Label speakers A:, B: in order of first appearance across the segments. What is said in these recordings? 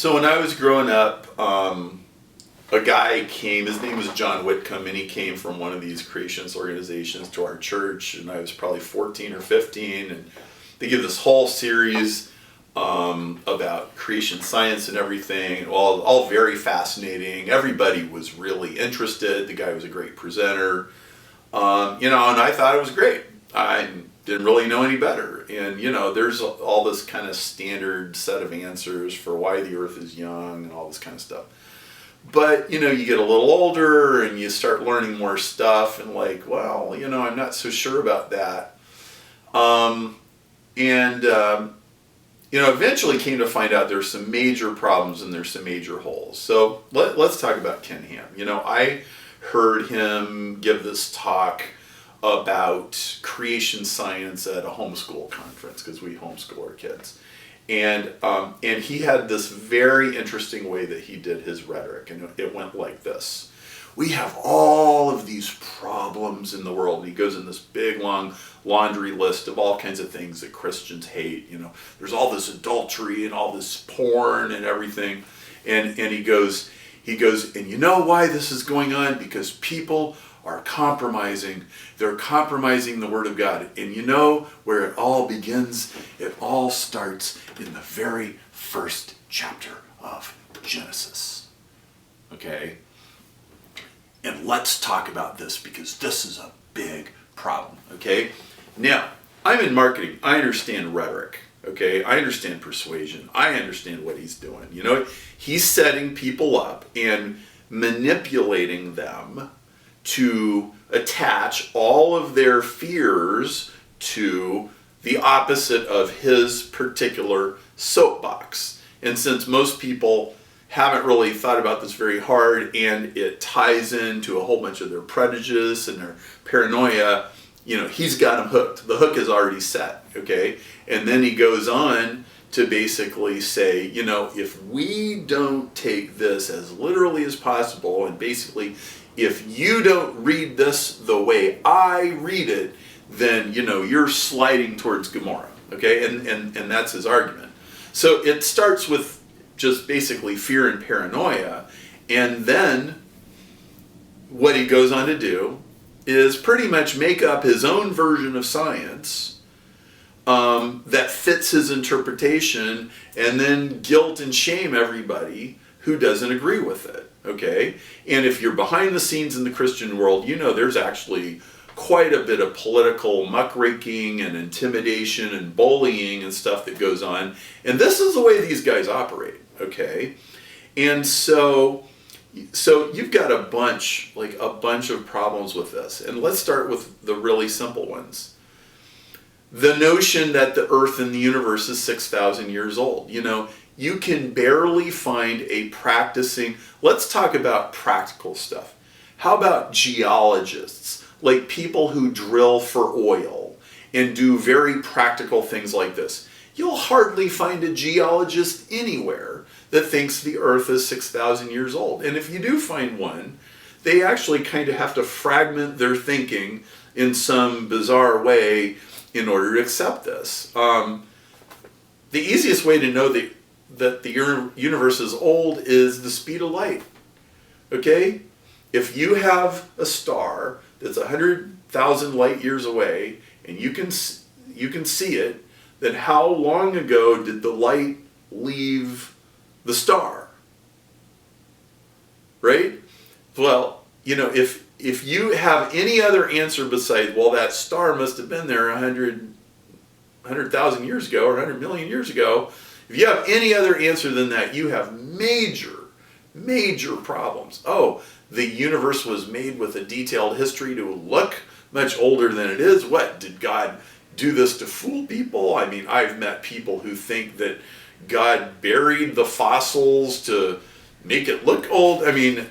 A: So when I was growing up, a guy came, his name was John Whitcomb, and he came from one of these creationist organizations to our church, and I was probably 14 or 15, and they give this whole series about creation science and everything, all very fascinating. Everybody was really interested. The guy was a great presenter, and I thought it was great. I didn't really know any better. And, there's all this kind of standard set of answers for why the earth is young and all this kind of stuff. But, you get a little older and you start learning more stuff and I'm not so sure about that. Eventually came to find out there's some major problems and there's some major holes. So let's talk about Ken Ham. I heard him give this talk about creation science at a homeschool conference, because we homeschool our kids. And he had this very interesting way that he did his rhetoric, and it went like this. We have all of these problems in the world. And he goes in this big, long laundry list of all kinds of things that Christians hate. There's all this adultery and all this porn and everything. And he goes, and you know why this is going on? Because people are compromising. They're compromising the Word of God. And you know where it all begins? It all starts in the very first chapter of Genesis. Okay? And let's talk about this, because this is a big problem. Okay? Now, I'm in marketing. I understand rhetoric. Okay? I understand persuasion. I understand what he's doing. He's setting people up and manipulating them to attach all of their fears to the opposite of his particular soapbox. And since most people haven't really thought about this very hard, and it ties into a whole bunch of their prejudice and their paranoia, he's got them hooked. The hook is already set, okay? And then he goes on to basically say, if we don't take this as literally as possible, and basically, if you don't read this the way I read it, then, you're sliding towards Gomorrah, okay? And that's his argument. So it starts with just basically fear and paranoia, and then what he goes on to do is pretty much make up his own version of science that fits his interpretation, and then guilt and shame everybody who doesn't agree with it, okay? And if you're behind the scenes in the Christian world, there's actually quite a bit of political muckraking and intimidation and bullying and stuff that goes on. And this is the way these guys operate, okay? And so you've got a bunch of problems with this. And let's start with the really simple ones. The notion that the earth and the universe is 6,000 years old. You can barely find a practicing, let's talk about practical stuff. How about geologists, like people who drill for oil and do very practical things like this? You'll hardly find a geologist anywhere that thinks the earth is 6,000 years old. And if you do find one, they actually kind of have to fragment their thinking in some bizarre way in order to accept this. The easiest way to know that the universe is old is the speed of light. Okay? If you have a star that's 100,000 light years away and you can see it, then how long ago did the light leave the star? Right? Well, if you have any other answer besides, well, that star must have been there 100,000 years ago or 100 million years ago, if you have any other answer than that, you have major problems. Oh, the universe was made with a detailed history to look much older than it is. What, did God do this to fool people? I mean, I've met people who think that God buried the fossils to make it look old. I mean,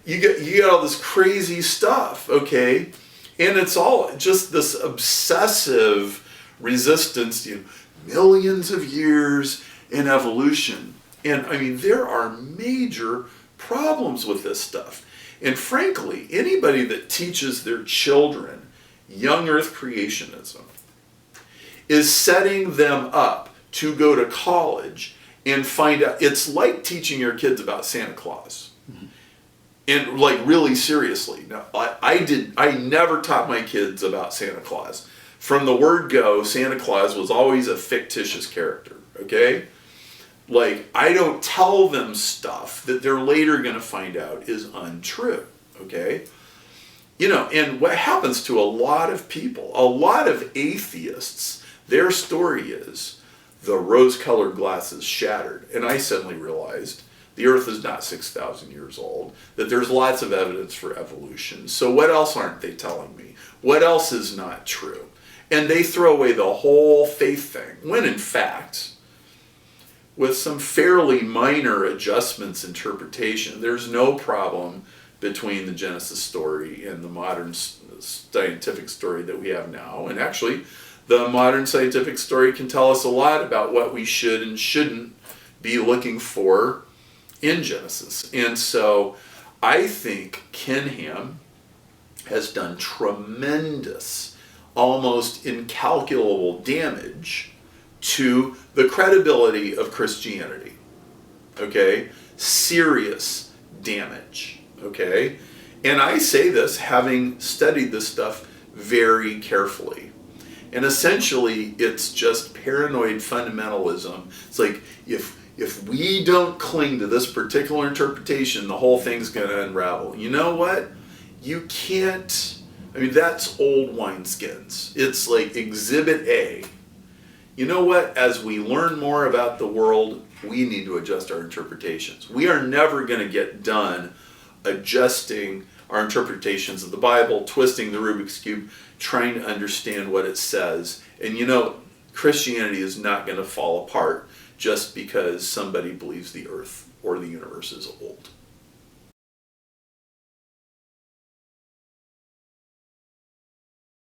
A: you get all this crazy stuff, okay? And it's all just this obsessive resistance to millions of years in evolution. And I mean, there are major problems with this stuff. And frankly, anybody that teaches their children Young Earth Creationism is setting them up to go to college and find out. It's like teaching your kids about Santa Claus. And like really seriously. Now, I never taught my kids about Santa Claus. From the word go, Santa Claus was always a fictitious character, okay? Like, I don't tell them stuff that they're later going to find out is untrue, okay? You know, and what happens to a lot of people, a lot of atheists, their story is the rose-colored glasses shattered. And I suddenly realized the earth is not 6,000 years old, that there's lots of evidence for evolution. So what else aren't they telling me? What else is not true? And they throw away the whole faith thing, when in fact, with some fairly minor adjustments, interpretation, there's no problem between the Genesis story and the modern scientific story that we have now. And actually, the modern scientific story can tell us a lot about what we should and shouldn't be looking for in Genesis. And so I think Ken Ham has done tremendous, almost incalculable damage to the credibility of Christianity. Okay? Serious damage. Okay? And I say this having studied this stuff very carefully. And essentially, it's just paranoid fundamentalism. It's like, if we don't cling to this particular interpretation, the whole thing's going to unravel. You know what? You can't. I mean, that's old wineskins. It's like Exhibit A. You know what? As we learn more about the world, we need to adjust our interpretations. We are never going to get done adjusting our interpretations of the Bible, twisting the Rubik's Cube, trying to understand what it says. And you know, Christianity is not going to fall apart just because somebody believes the earth or the universe is old.